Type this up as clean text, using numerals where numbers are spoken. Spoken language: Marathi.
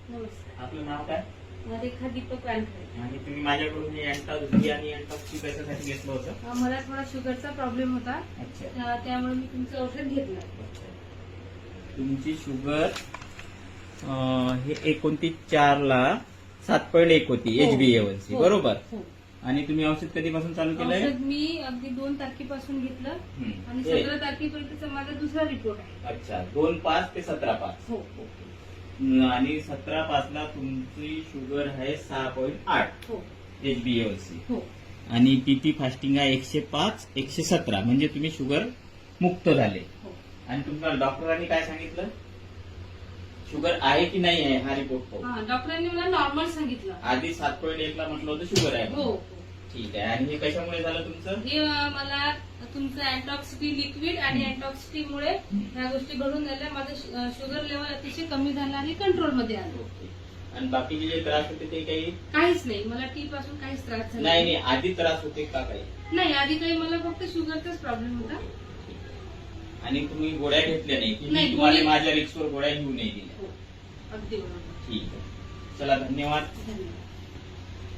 नमस्कार. आपलं नाव काय? रेखा दीपक वानखडे. आणि तुम्ही माझ्याकडून अँटॉक्स आणि अँटॉक्स कशासाठी घेतलं होतं? मला थोडा शुगरचा प्रॉब्लेम होता, अच्छा. त्यामुळे मी तुमचं औषध घेतलं. तुमची शुगर हे 29/4 7.1 होती हो. HbA1c, हो. बरोबर. हो. आणि तुम्ही औषध कधीपासून चालू केलंय? औषध मी अगदी 2 तारखेपासून घेतलं आणि हे. 17 तारखेपर्यंतचा माझा दुसरा रिपोर्ट आहे. अच्छा, 2/5 ते 17/5. हो. आणि 17/5 तुमची शुगर आहे 6.8 हो. HbA1c. हो. आणि पीपी फास्टिंग आहे 105 117, म्हणजे तुम्ही शुगर मुक्त झाले. हो. आणि तुम्हाला डॉक्टरांनी काय सांगितलं? शुगर आहे की नाही आहे हा रिपोर्ट हो. डॉक्टरांनी मला नॉर्मल सांगितलं. आधी 7.1 ला म्हटलं होतं शुगर आहे. हो. ठीक आहे. आणि हे कशामुळे झालं तुमचं? हे मला तुमचं अँटॉक्सिटी लिक्विड आणि अँटॉक्सिटी मुळे ह्या गोष्टी घडून झाल्या. माझं शुगर लेवल अतिशय कमी झालं आणि कंट्रोल मध्ये आलं. आणि बाकीचे जे त्रास होते ते काही? काहीच नाही, मला टी पासून काहीच त्रास झाला नाही. आधी त्रास होते का काही? नाही. आधी काही मला फक्त शुगरचाच प्रॉब्लेम होता. आणि तुम्ही गोळ्या घेतल्या नाही की? नाही, तुम्हाला गोळी- माझ्या रिक्सवर गोळ्या घेऊ नाही दिल्या? हो. अगदी बरोबर. ठीक आहे. चला, धन्यवाद. धन्यवाद.